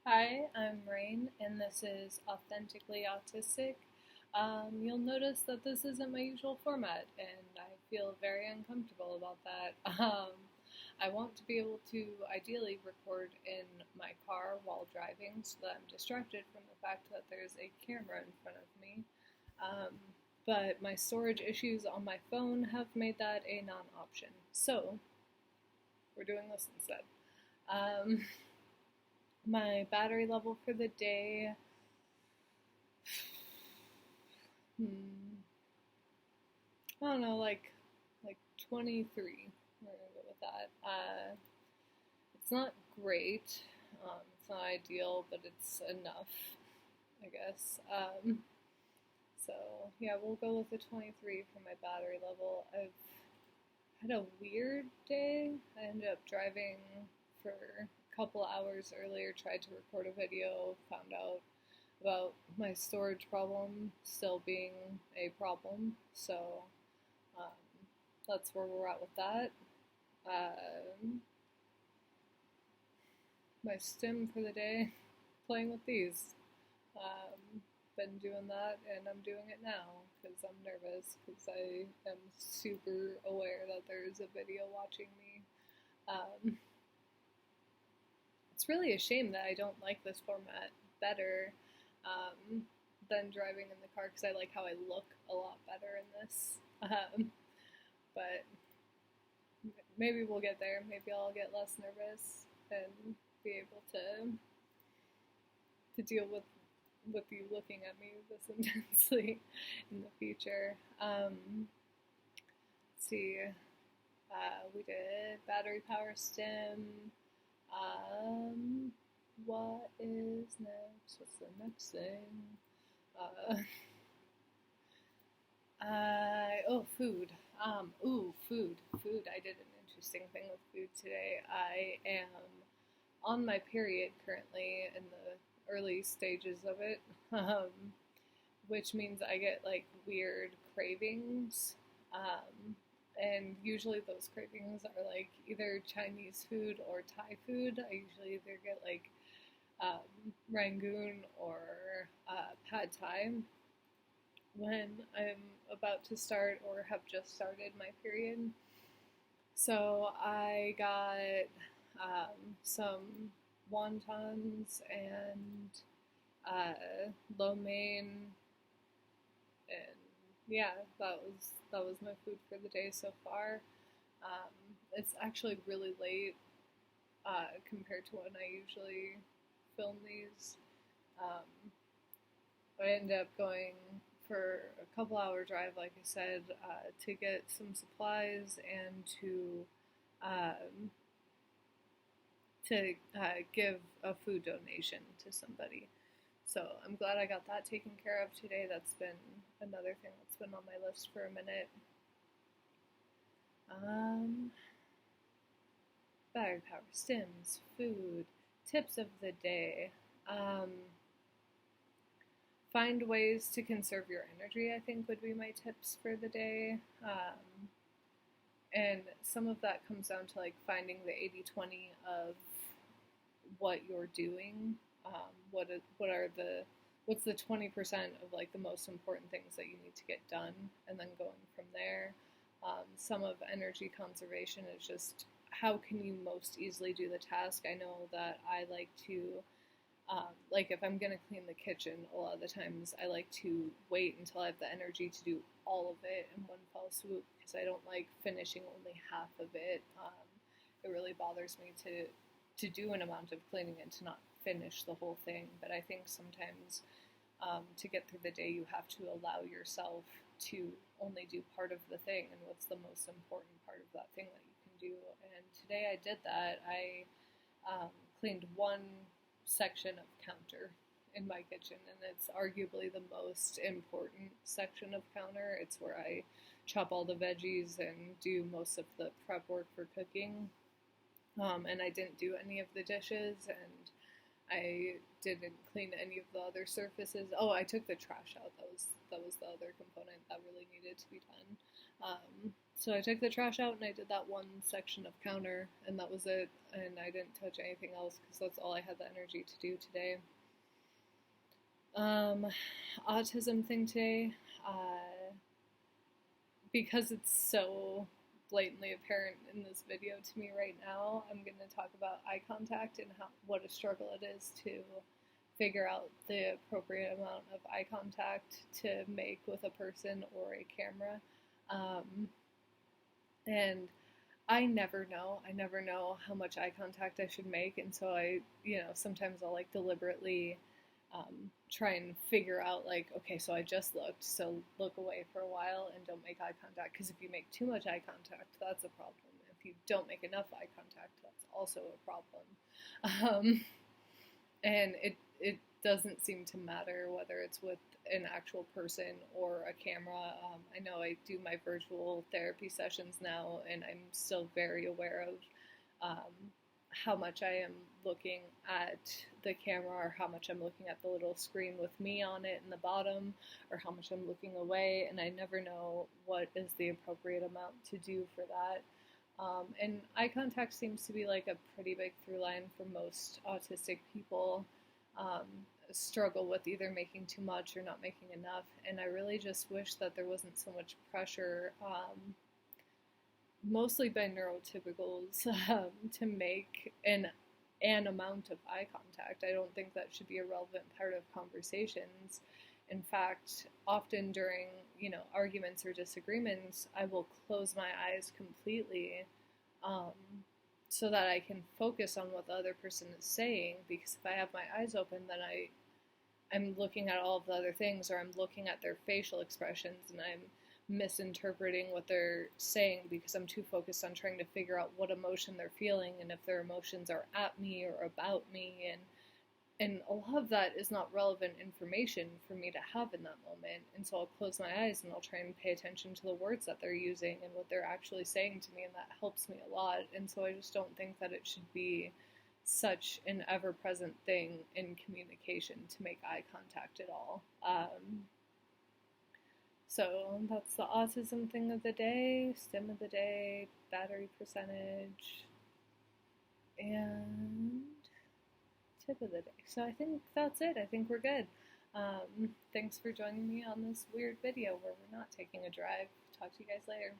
Hi, I'm Rain, and this is Authentically Autistic. You'll notice that this isn't my usual format, and I feel very uncomfortable about that. I want to be able to ideally record in my car while driving so that I'm distracted from the fact that there's a camera in front of me. Um, but my storage issues on my phone have made that a non option. So, we're doing this instead. Um, my battery level for the day. I don't know, like 23. We're gonna go with that. It's not great. It's not ideal, but it's enough, I guess. So yeah, we'll go with the 23 for my battery level. I've had a weird day. I ended up driving for a couple hours earlier, tried to record a video, found out about my storage problem still being a problem. So um, that's where we're at with that. My stim for the day, playing with these. Been doing that, and I'm doing it now because I'm nervous because I am super aware that there's a video watching me. Um, it's really a shame that I don't like this format better than driving in the car because I like how I look a lot better in this. But maybe we'll get there. Maybe I'll get less nervous and be able to deal with you looking at me this intensely in the future. Let's see. We did battery power stim. What is next? What's the next thing? Food. Food. I did an interesting thing with food today. I am on my period currently in the early stages of it, which means I get like weird cravings. And usually those cravings are like either Chinese food or Thai food. I usually either get like Rangoon or Pad Thai when I'm about to start or have just started my period. So I got some wontons and lo mein, and yeah, that was my food for the day so far. It's actually really late compared to when I usually film these. Um, I ended up going for a couple hour drive, like I said, to get some supplies and um, to give a food donation to somebody. So I'm glad I got that taken care of today. That's been another thing that's been on my list for a minute. Battery power, stims, food, tips of the day. Um, find ways to conserve your energy, I think would be my tips for the day. And some of that comes down to like finding the 80-20 of what you're doing. What's the 20% of like the most important things that you need to get done, and then going from there. Some of energy conservation is just how can you most easily do the task. I know that I like to like if I'm gonna clean the kitchen, a lot of the times I like to wait until I have the energy to do all of it in one fell swoop because I don't like finishing only half of it. It really bothers me to do an amount of cleaning and to not finish the whole thing. But I think sometimes to get through the day, you have to allow yourself to only do part of the thing and what's the most important part of that thing that you can do. And today I did that. I cleaned one section of counter in my kitchen, and it's arguably the most important section of counter. It's where I chop all the veggies and do most of the prep work for cooking. And I didn't do any of the dishes, and I didn't clean any of the other surfaces. Oh, I took the trash out. That was the other component that really needed to be done. So I took the trash out and I did that one section of counter, and that was it. And I didn't touch anything else because that's all I had the energy to do today. Autism thing today, because it's so blatantly apparent in this video to me right now, I'm going to talk about eye contact and what a struggle it is to figure out the appropriate amount of eye contact to make with a person or a camera. And I never know. I never know how much eye contact I should make, and so sometimes I'll like deliberately try and figure out like, okay, so I just looked, so look away for a while and don't make eye contact, because if you make too much eye contact, that's a problem. If you don't make enough eye contact, that's also a problem. And it doesn't seem to matter whether it's with an actual person or a camera. I know I do my virtual therapy sessions now, and I'm still very aware of how much I am looking at the camera, or how much I'm looking at the little screen with me on it in the bottom, or how much I'm looking away, and I never know what is the appropriate amount to do for that. And eye contact seems to be like a pretty big through line for most autistic people. Struggle with either making too much or not making enough, and I really just wish that there wasn't so much pressure, mostly by neurotypicals, to make an amount of eye contact. I don't think that should be a relevant part of conversations. In fact, often during, arguments or disagreements, I will close my eyes completely, so that I can focus on what the other person is saying, because if I have my eyes open, then I'm looking at all of the other things, or I'm looking at their facial expressions, and I'm misinterpreting what they're saying because I'm too focused on trying to figure out what emotion they're feeling, and if their emotions are at me or about me, and a lot of that is not relevant information for me to have in that moment. And so I'll close my eyes and I'll try and pay attention to the words that they're using and what they're actually saying to me, and that helps me a lot. And so I just don't think that it should be such an ever-present thing in communication to make eye contact at all. So that's the autism thing of the day, stim of the day, battery percentage, and tip of the day. So I think that's it. I think we're good. Thanks for joining me on this weird video where we're not taking a drive. Talk to you guys later.